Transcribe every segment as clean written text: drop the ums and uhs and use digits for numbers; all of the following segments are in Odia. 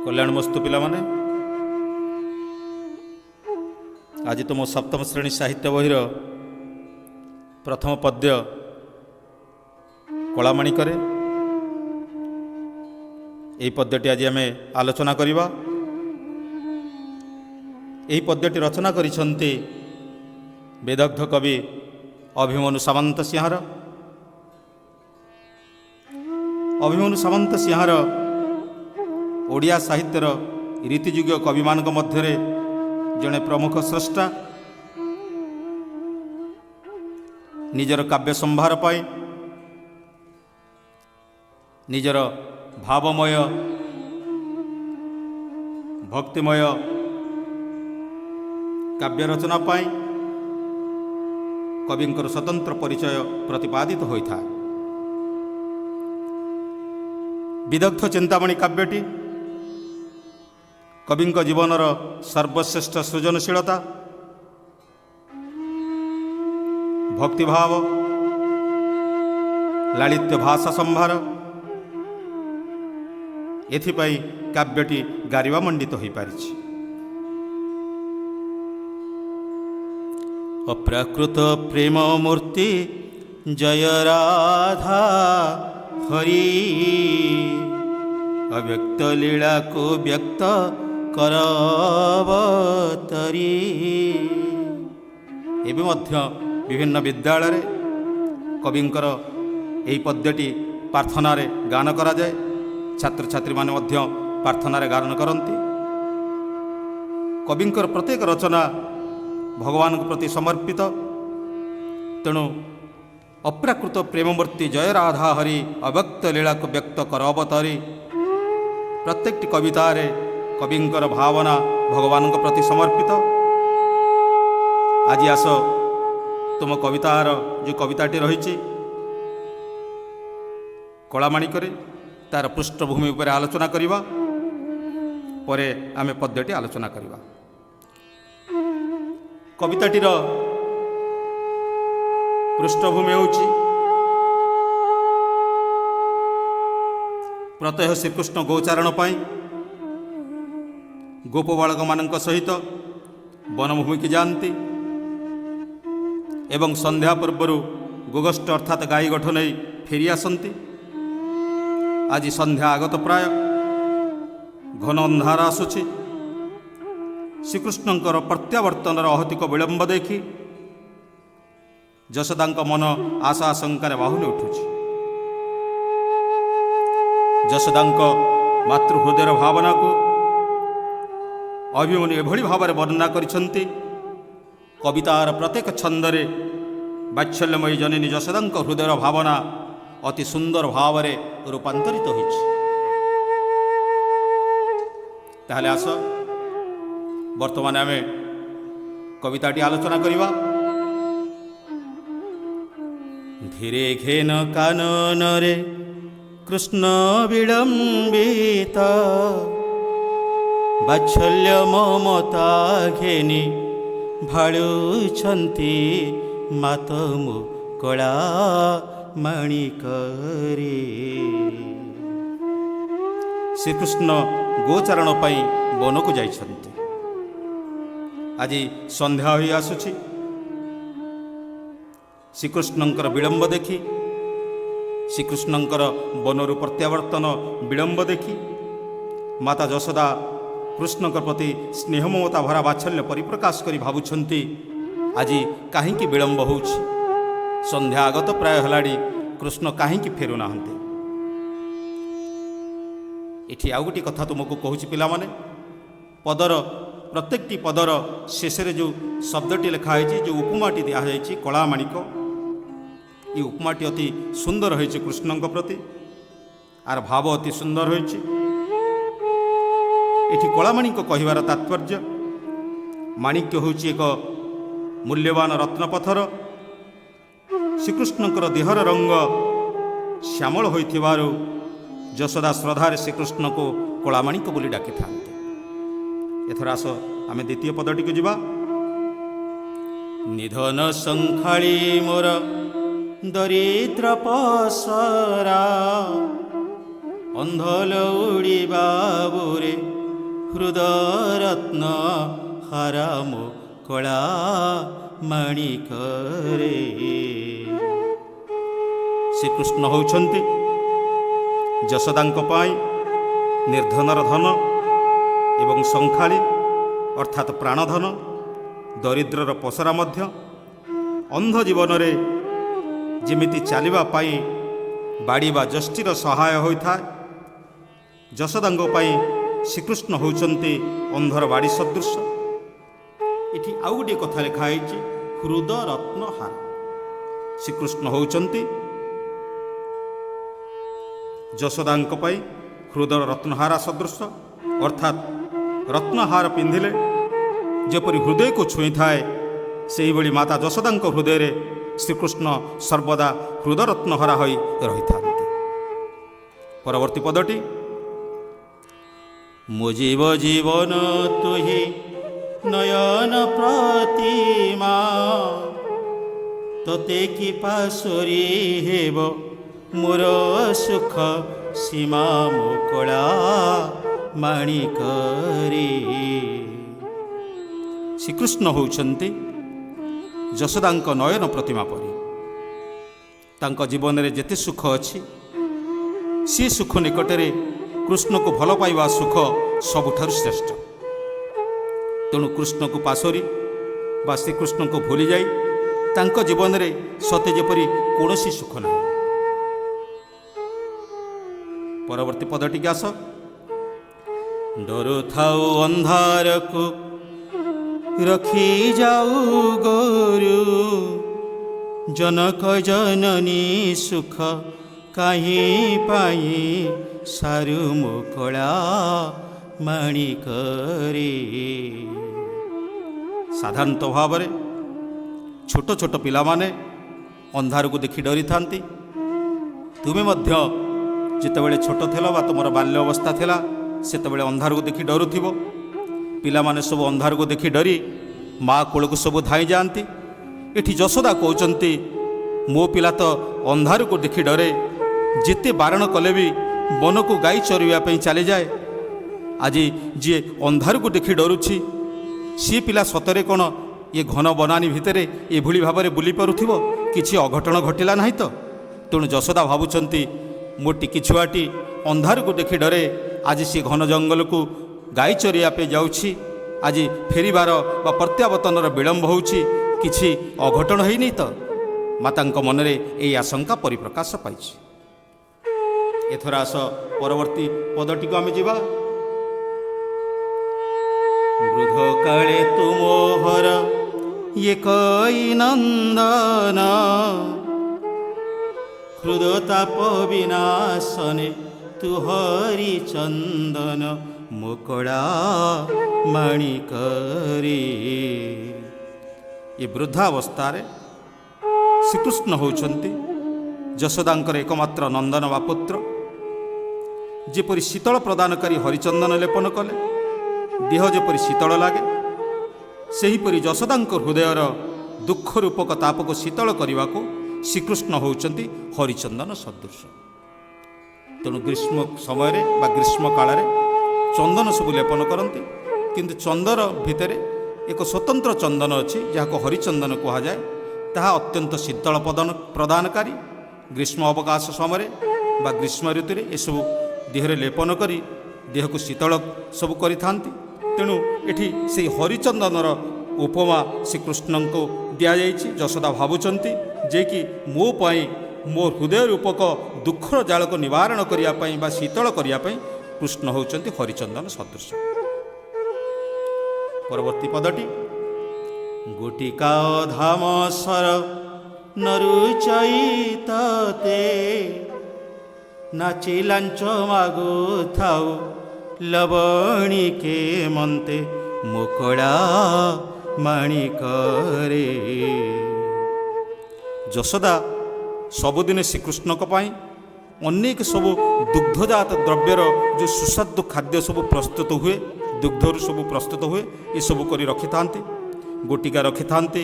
कल्याणमस्तु पिलामाने आज तुम सप्तम श्रेणी साहित्य बहिर प्रथम पद्य कलामाणिकरे यही पद्यटी आज आम आलोचना करिबा। यही पद्यटी रचना करिसंती वेदग्ध कवि अभिमन्यु सामंत सिंहार। अभिमन्यु सामंत सिंहार ओडिया साहित्यर रीतिजुग कवि मानक मध्यरे जड़े प्रमुख स्रष्टा। निजर काव्य संभार पाई निजर भावमय भक्तिमय काव्य रचना पाई कविंकर स्वतंत्र परिचय प्रतिपादित होता। विदग्ध चिंतामणि काव्यटी कविंक जीवनर सर्वश्रेष्ठ सृजनशीलता भक्तिभाव लालित्य भाषा संभार एथिपाई काव्यटी गारिबा मंडित हो पारिछि। अप्राकृत प्रेम मूर्ति जय राधा हरि अव्यक्त लीला को व्यक्त करवतरी। एवं मध्य विभिन्न विद्यालय कविंकर यही पद्यटी प्रार्थना रे गान करा जाए। छात्र छात्री माने मध्य प्रार्थना रे गान करती। कविंकर प्रत्येक रचना भगवान के प्रति समर्पित। तेणु अप्राकृत प्रेममूर्ति जय राधा हरि अव्यक्त लीला को व्यक्त करवतरी प्रत्येक कवितार कविंकर भावना भगवान के प्रति समर्पित। आज आस तुम कवितार जो कविताटी रही कलामाणिकरे तार पृष्ठभूमि उपर आलोचना करिबा परे आमे पद्यटी आलोचना करिबा। कविताटीर पृष्ठभूमि होउची प्रत्यह श्रीकृष्ण गोचारण पाई गोप बालक मानक सहित वनभूमि की जाती एवं संध्या पूर्वर गोगष्ट अर्थात गाई गठ नहीं फेरी आसती। आज संध्या आगत प्राय घन अंधार आसुछि। श्रीकृष्णंकर प्रत्यावर्तन अहतिक विलंब देखि यशोदा मन आशा आशंकार बाहुली उठुछि। यशोदा मातृहृदयर भावना को अभिमन्यु एभली भाव वर्णना करिसंती। कवितार प्रत्येक छंदरे वात्सल्यमयी जननी यशोदा हृदयर भावना अति सुंदर भाव रूपांतरित होइछि। ताहले आस वर्तमान आमे कविताटी आलोचना करिबा। धीरे घेन कानन रे कृष्ण विलंबिता वात्सल्य ममता घेनी भाळुछंती मातमु कला माणिकरे। श्रीकृष्ण गोचारण पाई वन को जाइछंती। आज संध्या होई आसुछि। श्रीकृष्णंकर विलंब देखि श्रीकृष्णंकर वनरु प्रत्यावर्तन विलंब देखि माता यशोदा कृष्ण प्रति स्नेह ममता भरा वात्सल्य परिप्रकाश करी भावुछंती आज कहीं विलंब होउछि। संध्या आगत प्राय हलाड़ी कृष्ण कहीं फेरु नाहंते। एठी आउ गोटी कथा तुमको कहूछि पिला माने पदर प्रत्येकटी पदर शेषरे जो शब्दटी लिखा है जो उपमाटी दिया है कलामाणिक ये उपमाटी अति सुंदर होइछि कृष्ण प्रति आर भाव अति सुंदर होइछि। एठी कलामाणिक कहिबार तात्पर्य माणिक्य होइछि एक मूल्यवान रत्नपथर। श्रीकृष्णंकर देहर रंग श्यामल होइथिबारु यशोदा श्रद्धार श्रीकृष्ण को कलामाणिक बोली डाकी थांते। एथर आस आमे द्वितीय पदटी को जिबा। निधन संखाली मोर दरिद्र पसरा अंधल उड़ी बाबुरे ହୃଦରତ୍ନ ହାରା ମୁକୁଳା ମାଣିକରେ। ଶ୍ରୀକୃଷ୍ଣ ହେଉଛନ୍ତି ଯଶୋଦାଙ୍କ ପାଇଁ ନିର୍ଧନର ଧନ ଏବଂ ସଂଖାଳୀ ଅର୍ଥାତ୍ ପ୍ରାଣଧନ, ଦରିଦ୍ରର ପସରା ମଧ୍ୟ। ଅନ୍ଧ ଜୀବନରେ ଯେମିତି ଚାଲିବା ପାଇଁ ବାଡ଼ି ବା ଯଷ୍ଟିର ସହାୟ ହୋଇଥାଏ, ଯଶୋଦାଙ୍କ ପାଇଁ ଶ୍ରୀକୃଷ୍ଣ ହେଉଛନ୍ତି ଅନ୍ଧର ବାଡ଼ି ସଦୃଶ। ଏଠି ଆଉ ଗୋଟିଏ କଥା ଲେଖା ହେଇଛି, ହୃଦରତ୍ନ ହାର। ଶ୍ରୀକୃଷ୍ଣ ହେଉଛନ୍ତି ଯଶୋଦାଙ୍କ ପାଇଁ ହୃଦର ରତ୍ନହାରା ସଦୃଶ, ଅର୍ଥାତ୍ ରତ୍ନହାର ପିନ୍ଧିଲେ ଯେପରି ହୃଦୟକୁ ଛୁଇଁଥାଏ, ସେହିଭଳି ମାତା ଯଶୋଦାଙ୍କ ହୃଦୟରେ ଶ୍ରୀକୃଷ୍ଣ ସର୍ବଦା ହୃଦରତ୍ନହରା ହୋଇ ରହିଥାନ୍ତି। ପରବର୍ତ୍ତୀ ପଦଟି, ମୋ ଜୀବ ଜୀବନ ତୁହି ନୟନ ପ୍ରତିମା, ତତେ କି ପାଶୋରି ହେବ ମୋର ସୁଖ ସୀମା ମୁକୁଳା ମାଣିକରେ। ଶ୍ରୀକୃଷ୍ଣ ହେଉଛନ୍ତି ଯଶୋଦାଙ୍କ ନୟନ ପ୍ରତିମା ପରି। ତାଙ୍କ ଜୀବନରେ ଯେତେ ସୁଖ ଅଛି, ସେ ସୁଖ ନିକଟରେ କୃଷ୍ଣକୁ ଭଲ ପାଇବା ସୁଖ ସବୁଠାରୁ ଶ୍ରେଷ୍ଠ। ତେଣୁ କୃଷ୍ଣକୁ ପାଶୋରି ବା ଶ୍ରୀକୃଷ୍ଣଙ୍କୁ ଭୁଲିଯାଇ ତାଙ୍କ ଜୀବନରେ ସତେ ଯେପରି କୌଣସି ସୁଖ ନାହିଁ। ପରବର୍ତ୍ତୀ ପଦଟିକି ଆସ, ଡରୁଥାଉ ଅନ୍ଧାରକୁ ରଖି ଯାଉ ଗୋରୁ, ଜନକ ଜନନୀ ସୁଖ କାହିଁ ପାଇଁ ସାରୁ ମୁକୁଳା ମାଣିକରେ। ସାଧାରଣତଃ ଭାବରେ ଛୋଟ ଛୋଟ ପିଲାମାନେ ଅନ୍ଧାରକୁ ଦେଖି ଡରିଥାନ୍ତି। ତୁମେ ମଧ୍ୟ ଯେତେବେଳେ ଛୋଟ ଥିଲ ବା ତୁମର ବାଲ୍ୟ ଅବସ୍ଥା ଥିଲା, ସେତେବେଳେ ଅନ୍ଧାରକୁ ଦେଖି ଡରୁଥିବ। ପିଲାମାନେ ସବୁ ଅନ୍ଧାରକୁ ଦେଖି ଡରି ମା କୋଳକୁ ସବୁ ଧାଇଁ ଯାଆନ୍ତି। ଏଠି ଯଶୋଦା କହୁଛନ୍ତି, ମୋ ପିଲା ତ ଅନ୍ଧାରକୁ ଦେଖି ଡରେ, ଯେତେ ବାରଣ କଲେ ବି ବନକୁ ଗାଈ ଚରିବା ପାଇଁ ଚାଲିଯାଏ। ଆଜି ଯିଏ ଅନ୍ଧାରକୁ ଦେଖି ଡରୁଛି, ସିଏ ପିଲା ସତରେ କ'ଣ ଏ ଘନ ବନାନୀ ଭିତରେ ଏଭଳି ଭାବରେ ବୁଲି ପାରୁଥିବ? କିଛି ଅଘଟଣ ଘଟିଲା ନାହିଁ ତ? ତେଣୁ ଯଶୋଦା ଭାବୁଛନ୍ତି, ମୋ ଟିକି ଛୁଆଟି ଅନ୍ଧାରକୁ ଦେଖି ଡରେ, ଆଜି ସେ ଘନ ଜଙ୍ଗଲକୁ ଗାଈ ଚରିବା ପାଇଁ ଯାଉଛି, ଆଜି ଫେରିବାର ବା ପ୍ରତ୍ୟାବର୍ତ୍ତନର ବିଳମ୍ବ ହେଉଛି, କିଛି ଅଘଟଣ ହେଇନି ତ? ମାତାଙ୍କ ମନରେ ଏହି ଆଶଙ୍କା ପରିପ୍ରକାଶ ପାଇଛି। ଏଥର ଆସ ପରବର୍ତ୍ତୀ ପଦଟିକୁ ଆମେ ଯିବା। ବୃଦ୍ଧ କାଳେ ତୁମୋହର ଏକଇ ନନ୍ଦନ, ହୃଦତାପ ବିନାଶନେ ତୁ ହରି ଚନ୍ଦନ ମୁକୁଳା ମାଣିକରେ। ଏ ବୃଦ୍ଧାବସ୍ଥାରେ ଶ୍ରୀକୃଷ୍ଣ ହେଉଛନ୍ତି ଯଶୋଦାଙ୍କର ଏକମାତ୍ର ନନ୍ଦନ ବା ପୁତ୍ର। ଯେପରି ଶୀତଳ ପ୍ରଦାନକାରୀ ହରିଚନ୍ଦନ ଲେପନ କଲେ ଦେହ ଯେପରି ଶୀତଳ ଲାଗେ, ସେହିପରି ଯଶୋଦାଙ୍କ ହୃଦୟର ଦୁଃଖ ରୂପକ ତାପକୁ ଶୀତଳ କରିବାକୁ ଶ୍ରୀକୃଷ୍ଣ ହେଉଛନ୍ତି ହରିଚନ୍ଦନ ସଦୃଶ। ତେଣୁ ଗ୍ରୀଷ୍ମ ସମୟରେ ବା ଗ୍ରୀଷ୍ମ କାଳରେ ଚନ୍ଦନ ସବୁ ଲେପନ କରନ୍ତି, କିନ୍ତୁ ଚନ୍ଦନ ଭିତରେ ଏକ ସ୍ୱତନ୍ତ୍ର ଚନ୍ଦନ ଅଛି, ଯାହାକୁ ହରିଚନ୍ଦନ କୁହାଯାଏ। ତାହା ଅତ୍ୟନ୍ତ ଶୀତଳ ପ୍ରଦାନକାରୀ। ଗ୍ରୀଷ୍ମ ଅବକାଶ ସମୟରେ ବା ଗ୍ରୀଷ୍ମ ଋତୁରେ ଏସବୁ ଦେହରେ ଲେପନ କରି ଦେହକୁ ଶୀତଳ ସବୁ କରିଥାନ୍ତି। ତେଣୁ ଏଠି ସେହି ହରିଚନ୍ଦନର ଉପମା ଶ୍ରୀକୃଷ୍ଣଙ୍କୁ ଦିଆଯାଇଛି। ଯଶୋଦା ଭାବୁଛନ୍ତି ଯେ କି ମୋ ପାଇଁ, ମୋ ହୃଦୟ ରୂପକ ଦୁଃଖର ଜାଳକୁ ନିବାରଣ କରିବା ପାଇଁ ବା ଶୀତଳ କରିବା ପାଇଁ କୃଷ୍ଣ ହେଉଛନ୍ତି ହରିଚନ୍ଦନ ସଦୃଶ। ପରବର୍ତ୍ତୀ ପଦଟି, ଗୋଟିକା ଧାମ ସର ନରୁଚୈତେ, ନାଚି ଲାଞ୍ଚ ମାଗୁଥାଉ ଲବଣିକେ ମନ୍ତେ ମୁକୁଳା ମାଣିକରେ। ଯଶୋଦା ସବୁଦିନେ ଶ୍ରୀକୃଷ୍ଣଙ୍କ ପାଇଁ ଅନେକ ସବୁ ଦୁଗ୍ଧଜାତ ଦ୍ରବ୍ୟର ଯେଉଁ ସୁସ୍ୱାଦୁ ଖାଦ୍ୟ ସବୁ ପ୍ରସ୍ତୁତ ହୁଏ, ଦୁଗ୍ଧରୁ ସବୁ ପ୍ରସ୍ତୁତ ହୁଏ, ଏସବୁ କରି ରଖିଥାନ୍ତି। ଗୋଟିକା ରଖିଥାନ୍ତି,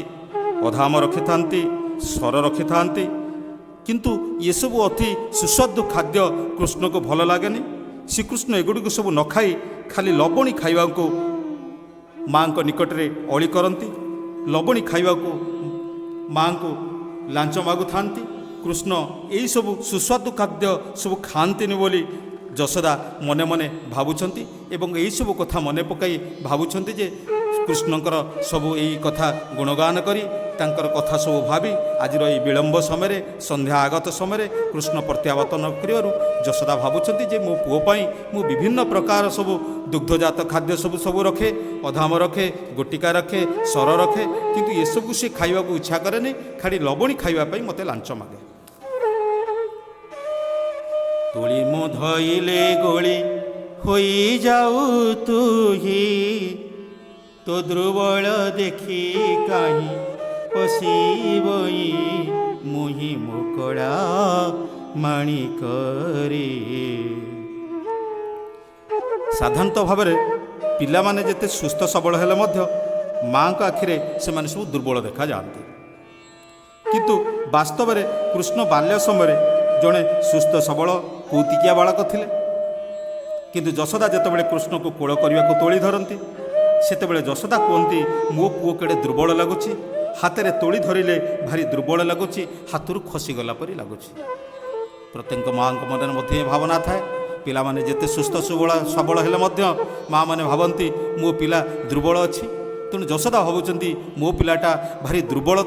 ଅଧାମ ରଖିଥାନ୍ତି, ସର ରଖିଥାନ୍ତି। କିନ୍ତୁ ଏସବୁ ଅତି ସୁସ୍ୱାଦୁ ଖାଦ୍ୟ କୃଷ୍ଣକୁ ଭଲ ଲାଗେନି। ଶ୍ରୀକୃଷ୍ଣ ଏଗୁଡ଼ିକୁ ସବୁ ନ ଖାଇ ଖାଲି ଲବଣୀ ଖାଇବାକୁ ମାଆଙ୍କ ନିକଟରେ ଅଳି କରନ୍ତି। ଲବଣୀ ଖାଇବାକୁ ମାଆଙ୍କୁ ଲାଞ୍ଚ ମାଗୁଥାନ୍ତି। କୃଷ୍ଣ ଏହିସବୁ ସୁସ୍ୱାଦୁ ଖାଦ୍ୟ ସବୁ ଖାଆନ୍ତିନି ବୋଲି ଯଶୋଦା ମନେ ମନେ ଭାବୁଛନ୍ତି ଏବଂ ଏହିସବୁ କଥା ମନେ ପକାଇ ଭାବୁଛନ୍ତି ଯେ କୃଷ୍ଣଙ୍କର ସବୁ ଏହି କଥା ଗୁଣଗାନ କରି ତାଙ୍କର କଥା ସବୁ ଭାବି ଆଜିର ଏହି ବିଳମ୍ବ ସମୟରେ ସନ୍ଧ୍ୟା ଆଗତ ସମୟରେ କୃଷ୍ଣ ପ୍ରତ୍ୟାବର୍ତ୍ତନ କରିବାରୁ ଯଶୋଦା ଭାବୁଛନ୍ତି ଯେ ମୋ ପୁଅ ପାଇଁ ମୁଁ ବିଭିନ୍ନ ପ୍ରକାର ସବୁ ଦୁଗ୍ଧଜାତ ଖାଦ୍ୟ ସବୁ ରଖେ, ଅଧାମ ରଖେ, ଗୋଟିକା ରଖେ, ସର ରଖେ, କିନ୍ତୁ ଏସବୁ ସେ ଖାଇବାକୁ ଇଚ୍ଛା କରେନି, ଖାଲି ଲବଣୀ ଖାଇବା ପାଇଁ ମୋତେ ଲାଞ୍ଚ ମାଗେ। ତୁଳି ମୁଁ ଧଇଲେ ଗୋଳି ହୋଇଯାଉ ତୁହି, ତୋ ଦୁର୍ବଳ ଦେଖି କାହିଁ ପଶିବଇ ମୁହିଁ ମୁକଡ଼ା ମାଣିକରେ। ସାଧାରଣତଃ ଭାବରେ ପିଲାମାନେ ଯେତେ ସୁସ୍ଥ ସବଳ ହେଲେ ମଧ୍ୟ ମାଆଙ୍କ ଆଖିରେ ସେମାନେ ସବୁ ଦୁର୍ବଳ ଦେଖାଯାଆନ୍ତି, କିନ୍ତୁ ବାସ୍ତବରେ କୃଷ୍ଣ ବାଲ୍ୟ ସମୟରେ ଜଣେ ସୁସ୍ଥ ସବଳ କୌତିକିଆ ବାଳକ ଥିଲେ। କିନ୍ତୁ ଯଶୋଦା ଯେତେବେଳେ କୃଷ୍ଣକୁ କୋଳ କରିବାକୁ ତୋଳି ଧରନ୍ତି ସେତେବେଳେ ଯଶୋଦା କୁହନ୍ତି ମୋ ପୁଅ କେଡ଼େ ଦୁର୍ବଳ ଲାଗୁଛି, ହାତରେ ତୋଳି ଧରିଲେ ଭାରି ଦୁର୍ବଳ ଲାଗୁଛି, ହାତରୁ ଖସିଗଲା ପରି ଲାଗୁଛି। ପ୍ରତ୍ୟେକ ମାଆଙ୍କ ମନରେ ମଧ୍ୟ ଏ ଭାବନା ଥାଏ। ପିଲାମାନେ ଯେତେ ସୁସ୍ଥ ସବଳ ହେଲେ ମଧ୍ୟ ମାଆମାନେ ଭାବନ୍ତି ମୋ ପିଲା ଦୁର୍ବଳ ଅଛି। ତେଣୁ ଯଶୋଦା ଭାବୁଛନ୍ତି ମୋ ପିଲାଟା ଭାରି ଦୁର୍ବଳ,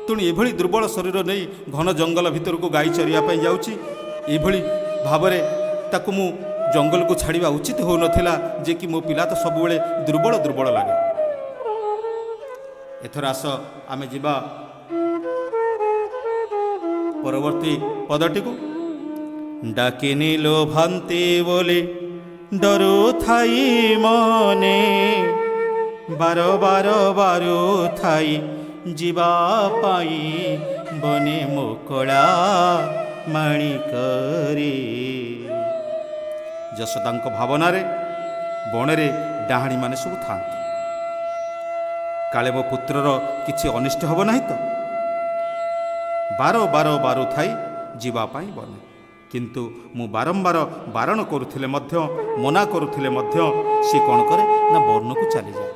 ତେଣୁ ଏଭଳି ଦୁର୍ବଳ ଶରୀର ନେଇ ଘନ ଜଙ୍ଗଲ ଭିତରକୁ ଗାଈ ଚରିବା ପାଇଁ ଯାଉଛି। ଏଭଳି ଭାବରେ ତାକୁ ମୁଁ ଜଙ୍ଗଲକୁ ଛାଡ଼ିବା ଉଚିତ ହେଉନଥିଲା, ଯେ କି ମୋ ପିଲା ତ ସବୁବେଳେ ଦୁର୍ବଳ ଦୁର୍ବଳ ଲାଗେ। ଏଥର ଆସ ଆମେ ଯିବା ପରବର୍ତ୍ତୀ ପଦଟିକୁ। ଡାକିନି ଲୋଭାନ୍ତି ବୋଲି ଡରୁ ଥାଇ ମନେ, ବାର ବାର ବାରୁ ଥାଇ ଯିବା ପାଇଁ ବନେ ମୋକଳା ମାଣିକରେ। ଯଶୋଦାଙ୍କ ଭାବନାରେ ବଣରେ ଡାହାଣୀମାନେ ସବୁ ଥାନ୍ତି। କାଳେ ମୋ ପୁତ୍ରର କିଛି ଅନିଷ୍ଟ ହେବ ନାହିଁ ତ? ବାର ବାର ବାରୁ ଥାଇ ଯିବା ପାଇଁ ବନେ, କିନ୍ତୁ ମୁଁ ବାରମ୍ବାର ବାରଣ କରୁଥିଲେ ମଧ୍ୟ, ମନା କରୁଥିଲେ ମଧ୍ୟ ସେ କ'ଣ କରେ ନା ବନକୁ ଚାଲିଯାଏ।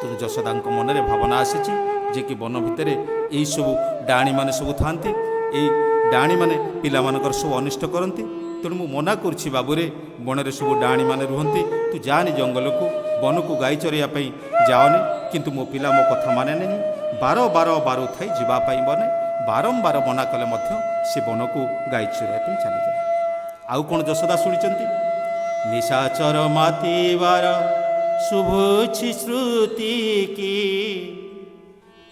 ତେଣୁ ଯଶୋଦାଙ୍କ ମନରେ ଭାବନା ଆସିଛି ଯେ କି ବନ ଭିତରେ ଏହିସବୁ ଡାହାଣୀମାନେ ସବୁ ଥାନ୍ତି, ଏଇ ଡାହାଣୀମାନେ ପିଲାମାନଙ୍କର ସବୁ ଅନିଷ୍ଟ କରନ୍ତି। ତେଣୁ ମୁଁ ମନା କରୁଛି ବାବୁରେ, ବଣରେ ସବୁ ଡାହାଣୀମାନେ ରୁହନ୍ତି, ତୁ ଯାଆନି ଜଙ୍ଗଲକୁ, ବନକୁ ଗାଈ ଚରିବା ପାଇଁ ଯାଅନି। କିନ୍ତୁ ମୋ ପିଲା ମୋ କଥା ମାନେ ନାହିଁ, ବାର ବାର ବାରୁ ଥାଇ ଯିବା ପାଇଁ ବନେ, ବାରମ୍ବାର ମନା କଲେ ମଧ୍ୟ ସେ ବନକୁ ଗାଈ ଚରିବା ପାଇଁ ଚାଲିଯାଏ। ଆଉ କ'ଣ ଯଶୋଦା ଶୁଣିଛନ୍ତି? ନିଶାଚର ମାତିବାର ଶୁଭୁଛି ଶ୍ରୁତି କି,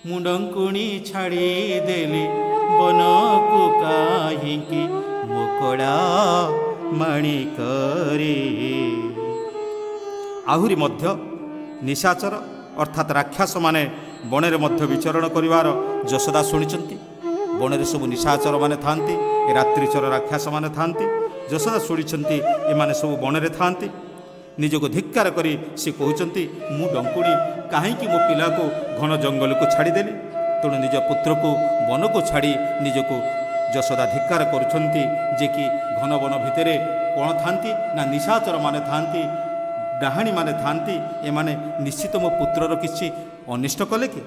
ମୁଣ୍ଡଙ୍କୁଣି ଛାଡ଼ିଦେଲି ବନକୁ କାହିଁକି ମୋକଳା ମାଣିକରେ। ଆହୁରି ମଧ୍ୟ ନିଶାଚର ଅର୍ଥାତ୍ ରାକ୍ଷସମାନେ ବଣରେ ମଧ୍ୟ ବିଚରଣ କରିବାର ଯଶୋଦା ଶୁଣିଛନ୍ତି। ବଣରେ ସବୁ ନିଶାଚରମାନେ ଥାନ୍ତି, ରାତ୍ରିଚର ରାକ୍ଷସମାନେ ଥାନ୍ତି। ଯଶୋଦା ଶୁଣିଛନ୍ତି ଏମାନେ ସବୁ ବଣରେ ଥାନ୍ତି। ନିଜକୁ ଧିକ୍କାର କରି ସେ କହୁଛନ୍ତି ମୁଁ ଡଙ୍କୁଣି କାହିଁକି ମୋ ପିଲାକୁ ଘନ ଜଙ୍ଗଲକୁ ଛାଡ଼ିଦେଲି। ତେଣୁ ନିଜ ପୁତ୍ରକୁ ବନକୁ ଛାଡ଼ି ନିଜକୁ ଯଶୋଦା ଧିକ୍କାର କରୁଛନ୍ତି, ଯେ କି ଘନ ବନ ଭିତରେ କ'ଣ ଥାନ୍ତି ନା ନିଶାଚରମାନେ ଥାନ୍ତି, ଡାହାଣୀମାନେ ଥାନ୍ତି। ଏମାନେ ନିଶ୍ଚିତ ମୋ ପୁତ୍ରର କିଛି ଅନିଷ୍ଟ କଲେ କି?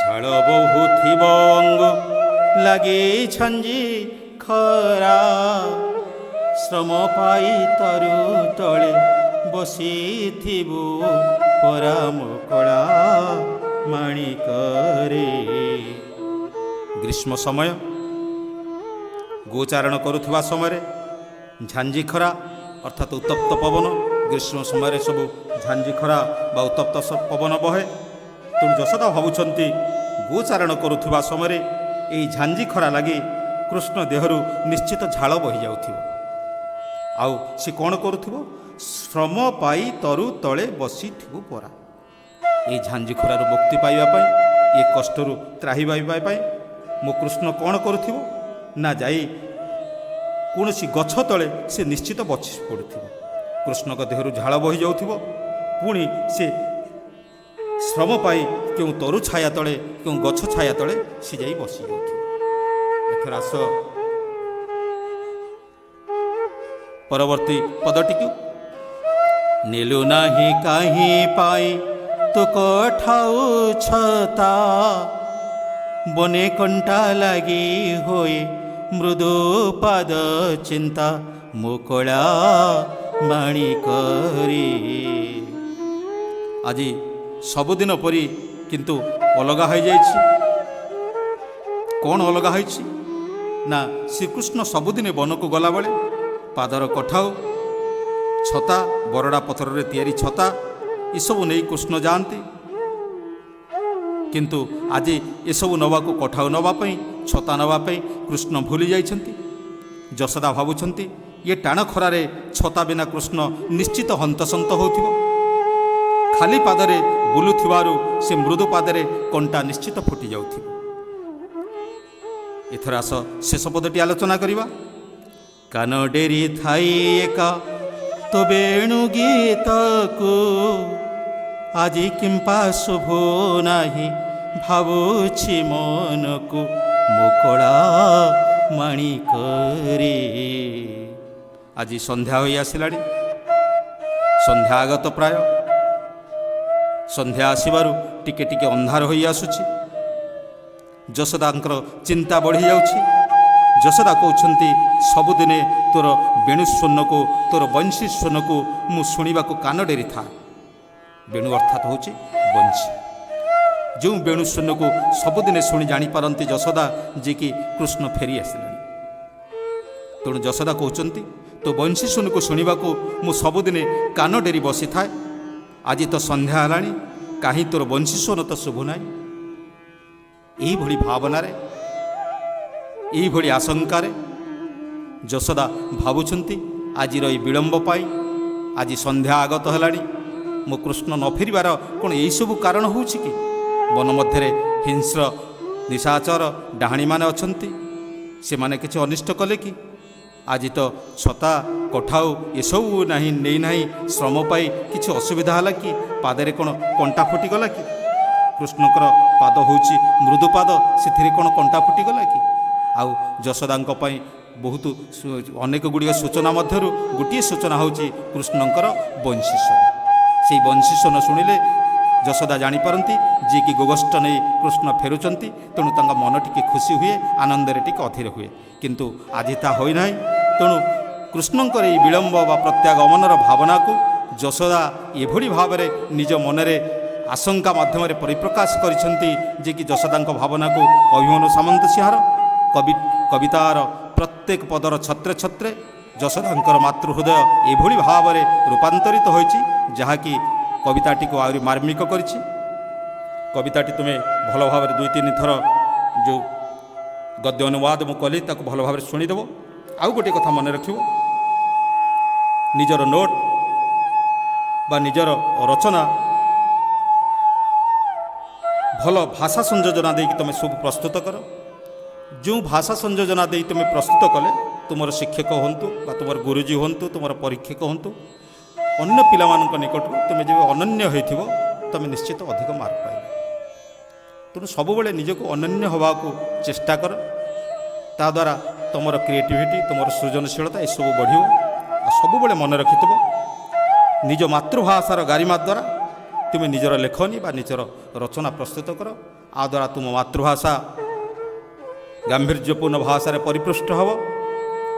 ଝାଳ ବହୁଥିବ ଅଙ୍ଗ ଲାଗି ଝାଞ୍ଜି ଖରା, ଶ୍ରମ ପାଇ ତରୁ ତଳେ ବସିଥିବୁ ପରା ମୋକଳା ମାଣିକରେ। ଗ୍ରୀଷ୍ମ ସମୟ, ଗୋଚାରଣ କରୁଥିବା ସମୟରେ ଝାଞ୍ଜି ଖରା ଅର୍ଥାତ୍ ଉତ୍ତପ୍ତ ପବନ, ଗ୍ରୀଷ୍ମ ସମୟରେ ସବୁ ଝାଞ୍ଜି ଖରା ବା ଉତ୍ତପ୍ତ ପବନ ବହେ। ତେଣୁ ଯଶୋଦା ଭାବୁଛନ୍ତି ଗୋଚାରଣ କରୁଥିବା ସମୟରେ ଏହି ଝାଞ୍ଜି ଖରା ଲାଗି କୃଷ୍ଣ ଦେହରୁ ନିଶ୍ଚିତ ଝାଳ ବହିଯାଉଥିବ। ଆଉ ସେ କ'ଣ କରୁଥିବ? ଶ୍ରମ ପାଇ ତରୁ ତଳେ ବସିଥିବୁ ପରା। ଏହି ଝାଞ୍ଜି ଖରାରୁ ମୁକ୍ତି ପାଇବା ପାଇଁ, ଏ କଷ୍ଟରୁ ତ୍ରାହି ପାଇବା ପାଇଁ ମୋ କୃଷ୍ଣ କ'ଣ କରୁଥିବ ନା ଯାଇ କୌଣସି ଗଛ ତଳେ ସେ ନିଶ୍ଚିତ ବସି ପଡ଼ୁଥିବ। କୃଷ୍ଣଙ୍କ ଦେହରୁ ଝାଳ ବହିଯାଉଥିବ, ପୁଣି ସେ ଶ୍ରମ ପାଇ କେଉଁ ତରୁ ଛାୟା ତଳେ, କେଉଁ ଗଛ ଛାୟା ତଳେ ସେ ଯାଇ ବସିଯାଉଥିବ। ଏଥର ଆସ ପରବର୍ତ୍ତୀ ପଦଟିକୁ ନେଲୁ ନାହିଁ କାହିଁ ପାଇ ତୁ କଠାଉ ଛତା ବନେ କଣ୍ଟା ଲାଗି ହୋଇ ମୃଦୁ ପାଦ ଚିନ୍ତା ମୁକଳା ବାଣୀ କରି। ଆଜି ସବୁଦିନ ପରି କିନ୍ତୁ ଅଲଗା ହୋଇଯାଇଛି। କ'ଣ ଅଲଗା ହୋଇଛି ନା ଶ୍ରୀକୃଷ୍ଣ ସବୁଦିନେ ବନକୁ ଗଲାବେଳେ ପାଦର କଠାଉ ଛତା ବରଡ଼ା ପଥରରେ ତିଆରି ଛତା ଏସବୁ ନେଇ କୃଷ୍ଣ ଯାଆନ୍ତି। କିନ୍ତୁ ଆଜି ଏସବୁ ନେବାକୁ କଠାଉ ନେବା ପାଇଁ ଛତା ନେବା ପାଇଁ କୃଷ୍ଣ ଭୁଲି ଯାଇଛନ୍ତି। ଯଶୋଦା ଭାବୁଛନ୍ତି ଇଏ ଟାଣ ଖରାରେ ଛତା ବିନା କୃଷ୍ଣ ନିଶ୍ଚିତ ହନ୍ତସନ୍ତ ହେଉଥିବ। ଖାଲି ପାଦରେ ବୁଲୁଥିବାରୁ ସେ ମୃଦୁ ପାଦରେ କଣ୍ଟା ନିଶ୍ଚିତ ଫୁଟି ଯାଉଥିବ। ଏଥର ଆସ ଶେଷ ପଦଟି ଆଲୋଚନା କରିବା। କାନ ଡେରି ଥାଇ ଏକା ତୋ ବେଣୁ ଗୀତକୁ ଆଜି କିମ୍ପା ଶୁଭୁ ନାହିଁ ଭାବୁଛି ମନକୁ ମୁକଳା ମାଣି କରି। ଆଜି ସନ୍ଧ୍ୟା ହୋଇ ଆସିଲାଣି। ସନ୍ଧ୍ୟା ଆଗତ ପ୍ରାୟ। ସନ୍ଧ୍ୟା ଆସିବାରୁ ଟିକେ ଟିକେ ଅନ୍ଧାର ହୋଇ ଆସୁଛି। ଯଶୋଦାଙ୍କର ଚିନ୍ତା ବଢ଼ି ଯାଉଛି। ଯଶୋଦା କହୁଛନ୍ତି ସବୁଦିନେ ତୋର ବେଣୁ ସ୍ୱନକୁ ତୋର ବଂଶୀ ସ୍ୱନକୁ ମୁଁ ଶୁଣିବାକୁ କାନ ଡେରିଥାଏ। ବେଣୁ ଅର୍ଥାତ୍ ହେଉଛି ବଂଶୀ। ଯେଉଁ ବେଣୁ ସ୍ୱନକୁ ସବୁଦିନେ ଶୁଣି ଜାଣିପାରନ୍ତି ଯଶୋଦା ଯେ କି କୃଷ୍ଣ ଫେରି ଆସିଲେଣି। ତେଣୁ ଯଶୋଦା କହୁଛନ୍ତି ତୋ ବଂଶୀ ସ୍ୱନକୁ ଶୁଣିବାକୁ ମୁଁ ସବୁଦିନେ କାନ ଡେରି ବସିଥାଏ। ଆଜି ତ ସନ୍ଧ୍ୟା ହେଲାଣି, କାହିଁ ତୋର ବଂଶୀ ସ୍ୱନ ତ ଶୁଭୁ ନାହିଁ। ଏଇଭଳି ଭାବନାରେ ଏଇଭଳି ଆଶଙ୍କାରେ ଯଶୋଦା ଭାବୁଛନ୍ତି ଆଜିର ଏଇ ବିଳମ୍ବ ପାଇଁ, ଆଜି ସନ୍ଧ୍ୟା ଆଗତ ହେଲାଣି, ମୋ କୃଷ୍ଣ ନ ଫେରିବାର କ'ଣ ଏଇସବୁ କାରଣ ହେଉଛି କି? ବନ ମଧ୍ୟରେ ହିଂସ୍ର ନିଶାଚର ଡାହାଣୀମାନେ ଅଛନ୍ତି। ସେମାନେ କିଛି ଅନିଷ୍ଟ କଲେ କି? ଆଜି ତ ଛତା କଠାଉ ଏସବୁ ନାହିଁ ନେଇନାହିଁ ଶ୍ରମ ପାଇ କିଛି ଅସୁବିଧା ହେଲା କି? ପାଦରେ କ'ଣ କଣ୍ଟା ଫୁଟିଗଲା କି? କୃଷ୍ଣଙ୍କର ପାଦ ହେଉଛି ମୃଦୁ ପାଦ, ସେଥିରେ କ'ଣ କଣ୍ଟା ଫୁଟିଗଲା କି? ଆଉ ଯଶୋଦାଙ୍କ ପାଇଁ ବହୁତ ଅନେକ ଗୁଡ଼ିଏ ସୂଚନା ମଧ୍ୟରୁ ଗୋଟିଏ ସୂଚନା ହେଉଛି କୃଷ୍ଣଙ୍କର ବଂଶୀ ସ୍ୱନ। ସେହି ବଂଶୀ ସ୍ୱନ ଶୁଣିଲେ ଯଶୋଦା ଜାଣିପାରନ୍ତି ଯିଏକି ଗୋଗୋଷ୍ଠ ନେଇ କୃଷ୍ଣ ଫେରୁଛନ୍ତି। ତେଣୁ ତାଙ୍କ ମନ ଟିକେ ଖୁସି ହୁଏ, ଆନନ୍ଦରେ ଟିକେ ଅଧୀର ହୁଏ। କିନ୍ତୁ ଆଜି ତାହା ହୋଇନାହିଁ। ତେଣୁ କୃଷ୍ଣଙ୍କର ଏହି ବିଳମ୍ବ ବା ପ୍ରତ୍ୟାଗମନର ଭାବନାକୁ ଯଶୋଦା ଏଭଳି ଭାବରେ ନିଜ ମନରେ ଆଶଙ୍କା ମାଧ୍ୟମରେ ପରିପ୍ରକାଶ କରିଛନ୍ତି ଯେ କି ଯଶୋଦାଙ୍କ ଭାବନାକୁ ଅଭିମନ୍ୟୁ ସାମନ୍ତ ସିଂହାର କବିତାର ପ୍ରତ୍ୟେକ ପଦର ଛତ୍ରେ ଛତ୍ରେ ଯଶୋଦାଙ୍କର ମାତୃହୃଦୟ ଏଭଳି ଭାବରେ ରୂପାନ୍ତରିତ ହୋଇଛି ଯାହାକି କବିତାଟିକୁ ଆହୁରି ମାର୍ମିକ କରିଛି। କବିତାଟି ତୁମେ ଭଲ ଭାବରେ 2-3 ଥର ଯେଉଁ ଗଦ୍ୟ ଅନୁବାଦ ମୁଁ କଲି ତାକୁ ଭଲ ଭାବରେ ଶୁଣିଦେବ। ଆଉ ଗୋଟିଏ କଥା ମନେ ରଖିବ, ନିଜର ନୋଟ୍ ବା ନିଜର ରଚନା ଭଲ ଭାଷା ସଂଯୋଜନା ଦେଇକି ତୁମେ ସବୁ ପ୍ରସ୍ତୁତ କର। ଯେଉଁ ଭାଷା ସଂଯୋଜନା ଦେଇ ତୁମେ ପ୍ରସ୍ତୁତ କଲେ ତୁମର ଶିକ୍ଷକ ହୁଅନ୍ତୁ ବା ତୁମର ଗୁରୁଜୀ ହୁଅନ୍ତୁ, ତୁମର ପରୀକ୍ଷକ ହୁଅନ୍ତୁ, ଅନ୍ୟ ପିଲାମାନଙ୍କ ନିକଟରୁ ତୁମେ ଯେବେ ଅନନ୍ୟ ହୋଇଥିବ ତୁମେ ନିଶ୍ଚିତ ଅଧିକ ମାର୍କ ପାଇବ। ତେଣୁ ସବୁବେଳେ ନିଜକୁ ଅନନ୍ୟ ହେବାକୁ ଚେଷ୍ଟା କର। ତାଦ୍ୱାରା ତୁମର କ୍ରିଏଟିଭିଟି, ତୁମର ସୃଜନଶୀଳତା ଏସବୁ ବଢ଼ିବ। ଆଉ ସବୁବେଳେ ମନେ ରଖିଥିବ ନିଜ ମାତୃଭାଷାର ଗାରିମା ଦ୍ୱାରା ତୁମେ ନିଜର ଲେଖନୀ ବା ନିଜର ରଚନା ପ୍ରସ୍ତୁତ କର। ଆ ଦ୍ୱାରା ତୁମ ମାତୃଭାଷା ଗାମ୍ଭୀର୍ଯ୍ୟପୂର୍ଣ୍ଣ ଭାଷାରେ ପରିପୃଷ୍ଟ ହେବ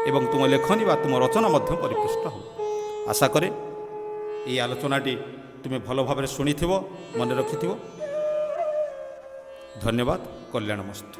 ଏବଂ ତୁମ ଲେଖନୀ ବା ତୁମ ରଚନା ମଧ୍ୟ ପରିପୃଷ୍ଟ ହେବ। ଆଶା କରେ ଏହି ଆଲୋଚନାଟି ତୁମେ ଭଲ ଭାବରେ ଶୁଣିଥିବ, ମନେ ରଖିଥିବ। ଧନ୍ୟବାଦ। କଲ୍ୟାଣମସ୍ତୁ।